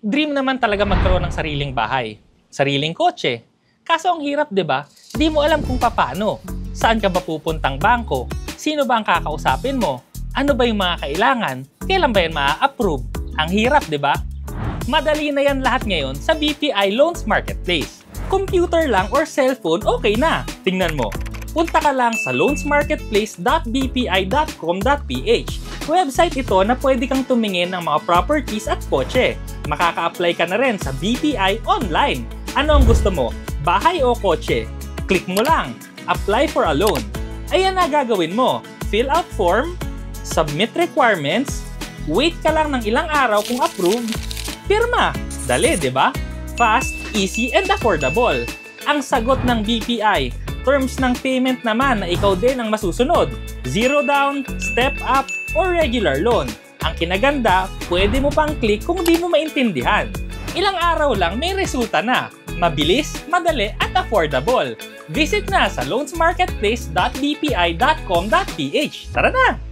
Dream naman talaga magkaroon ng sariling bahay, sariling kotse. Kaso ang hirap, 'di ba? Di mo alam kung paano. Saan ka ba pupuntang bangko? Sino ba ang kakausapin mo? Ano ba yung mga kailangan? Kailan ba yan maa-approve? Ang hirap, 'di ba? Madali na yan lahat ngayon sa BPI Loans Marketplace. Computer lang or cellphone, okay na. Tingnan mo. Punta ka lang sa loansmarketplace.bpi.com.ph. Website ito na pwede kang tumingin ng mga properties at kotse. Makaka-apply ka na rin sa BPI online. Ano ang gusto mo? Bahay o kotse? Click mo lang. Apply for a loan. Ayan na gagawin mo. Fill out form, submit requirements, wait ka lang ng ilang araw kung approved, pirma. Dali, di ba? Fast, easy, and affordable. Ang sagot ng BPI, terms ng payment naman na ikaw din ang masusunod. Zero down, step up, or regular loan. Ang kinaganda, pwede mo pang click kung di mo maintindihan. Ilang araw lang may resulta na. Mabilis, madali, at affordable. Visit na sa loansmarketplace.bpi.com.ph. Tara na!